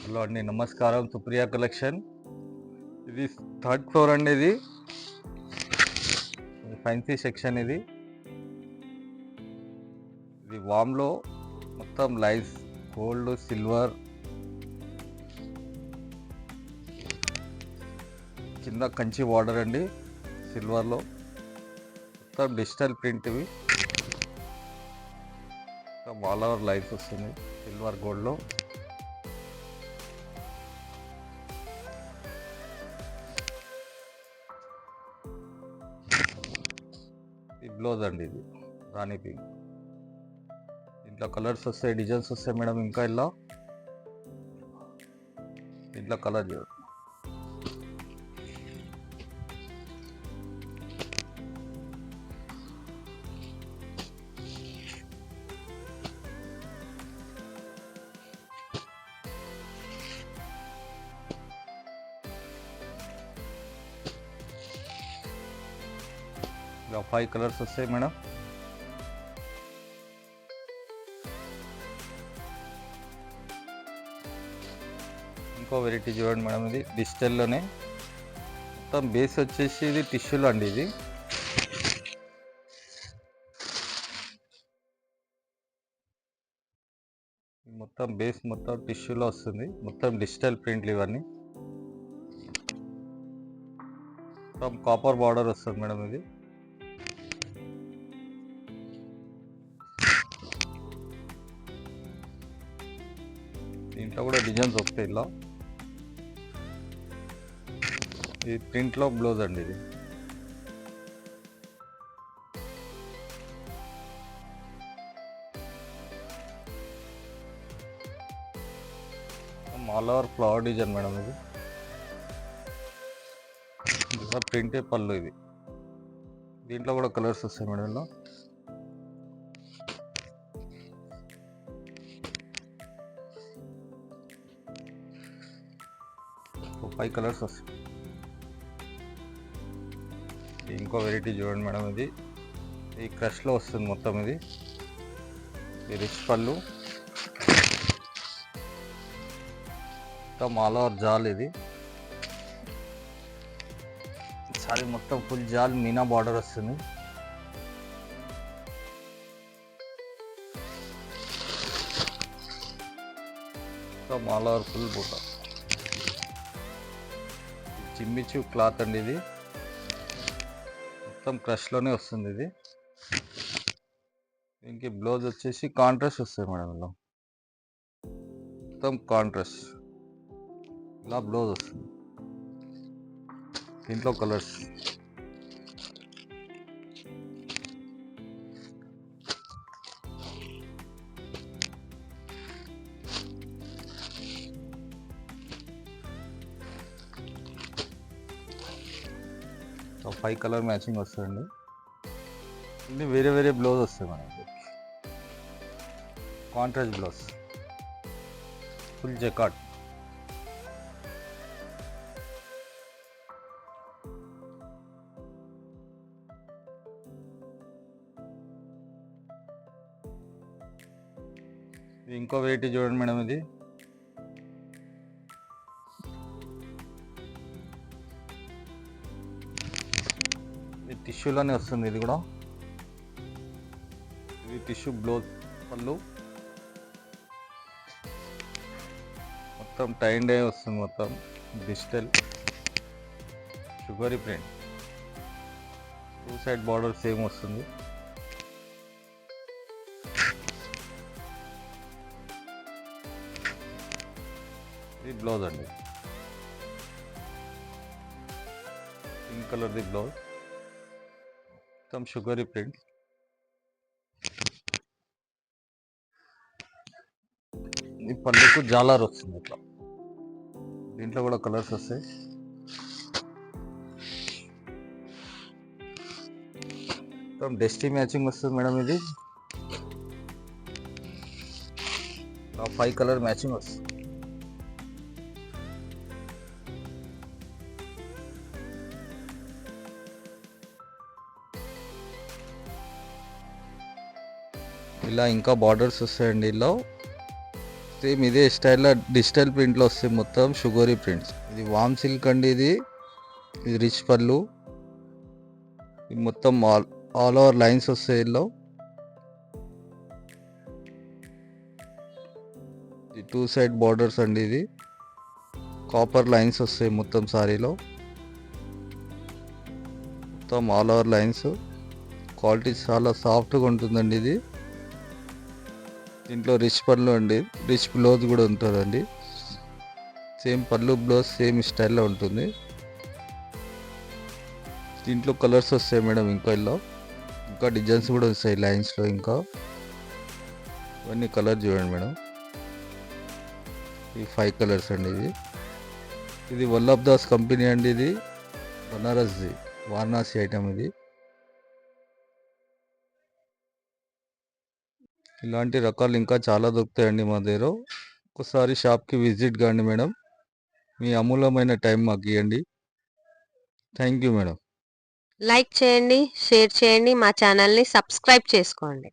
Hello అండి, నమస్కారం. Supriya collection. ఇది థర్డ్ ఫ్లోర్ అండి. ఇది ఫ్యాన్సీ సెక్షన్. ఇది వామ్లో మొత్తం లైట్స్, గోల్డ్, సిల్వర్, కింద కంచి బార్డర్ అండి. సిల్వర్లో మొత్తం డిజిటల్ ప్రింట్. ఇవి ఆల్ ఓవర్ లైట్స్ వస్తుంది సిల్వర్ గోల్డ్లో. ఈ బ్లౌజ్ అండి, ఇది రాణి పింక్. ఇంట్లో కలర్స్ వస్తాయి, డిజైన్స్ వస్తాయి మేడం. ఇంకా ఇంట్లో కలర్ చూడండి. ఇలా 5 కలర్స్ వస్తాయి మేడం. ఇంకో వెరైటీ చూడండి మేడం. ఇది డిజిటల్లోనే మొత్తం బేస్ వచ్చేసి ఇది టిష్యూలో అండి. ఇది మొత్తం బేస్ మొత్తం టిష్యూలో వస్తుంది. మొత్తం డిజిటల్ ప్రింట్లు ఇవన్నీ. మొత్తం కాపర్ బార్డర్ వస్తుంది మేడం. ఇది దీంట్లో కూడా డిజైన్స్ వస్తాయి. ఇలా ఇది ప్రింట్లో బ్లౌజ్ అండి. ఇది all over flower design madam. ఇది ప్రింటే పళ్ళు. ఇది దీంట్లో కూడా కలర్స్ వస్తాయి మేడం. ఇలా 5 కలర్స్ వస్తాయి. ఇంకో వెరైటీ చూడండి మేడం. ఇది ఈ క్రష్లో వస్తుంది మొత్తం. ఇది రిచ్ పళ్ళు, మొత్తం ఆల్ ఓవర్ జాల్. ఇది సారీ మొత్తం ఫుల్ జాల్ మీనా బార్డర్ వస్తుంది. మొత్తం ఆల్ ఓవర్ ఫుల్ బూట. చిమ్మిచు క్లాత్ అండి. ఇది మొత్తం క్రష్లోనే వస్తుంది. ఇది దీనికి బ్లౌజ్ వచ్చేసి కాంట్రాస్ట్ వస్తుంది మేడం. ఇలా మొత్తం కాంట్రాస్ట్ ఇలా బ్లౌజ్ వస్తుంది. దీంట్లో కలర్స్ సో 5 కలర్ మ్యాచింగ్ వస్తుందండి. ఇది వేరే వేరే బ్లౌజ్ వస్తాయి madam. Contrast blouse, full jacket. ఇంకో వెరైటీ చూడండి మేడం. ఇది టిష్యూలోనే వస్తుంది. ఇది కూడా ఇది టిష్యూ బ్లౌజ్, పళ్ళు మొత్తం టైన్ డే వస్తుంది. మొత్తం digital sugary print. 2 side border same వస్తుంది. ఇది బ్లౌజ్ అండి. పింక్ కలర్ ది బ్లౌజ్, మొత్తం షుగరీ ప్రింట్. ఈ పళ్ళుకు జాలర్ వస్తుంది. ఇట్లా దీంట్లో కూడా కలర్స్ వస్తాయి. మొత్తం డస్టీ మ్యాచింగ్ వస్తుంది మేడం. ఇది 5 కలర్ మ్యాచింగ్ వస్తుంది. ఇలా ఇంకా బార్డర్స్ వస్తాయండి. ఇలా సేమ్ ఇదే స్టైల్లో డిజిటల్ ప్రింట్లో వస్తాయి మొత్తం షుగరీ ప్రింట్స్. ఇది వామ్ సిల్క్ అండి. ఇది రిచ్ పళ్ళు. ఇది మొత్తం ఆల్ ఓవర్ లైన్స్ వస్తాయి. ఇల్లో ఇది 2 సైడ్ బార్డర్స్ అండి. ఇది కాపర్ లైన్స్ వస్తాయి మొత్తం సారీలో. మొత్తం ఆల్ ఓవర్ లైన్స్. క్వాలిటీ చాలా సాఫ్ట్గా ఉంటుందండి ఇది. దీంట్లో రిచ్ పళ్ళు అండి, రిచ్ బ్లౌజ్ కూడా ఉంటుందండి. సేమ్ పళ్ళు బ్లౌజ్ సేమ్ స్టైల్లో ఉంటుంది. దీంట్లో కలర్స్ వస్తాయి మేడం. ఇంకా డిజైన్స్ కూడా వస్తాయి లైన్స్లో. ఇంకా ఇవన్నీ కలర్ చూడండి మేడం. ఈ 5 కలర్స్ అండి. ఇది వల్లభ్ దాస్ కంపెనీ అండి. ఇది బనారస్ది వారణాసి ఐటమ్. ఇది ఇలాంటి రకాలు ఇంకా చాలా దొరుకుతాయండి మా దగ్గర. ఒకసారి షాప్కి విజిట్ కాండి మేడం. మీ అమూల్యమైన టైం మాకు ఇవ్వండి. Thank you madam. లైక్ చేయండి, షేర్ చేయండి, మా ఛానల్ని సబ్స్క్రైబ్ చేసుకోండి.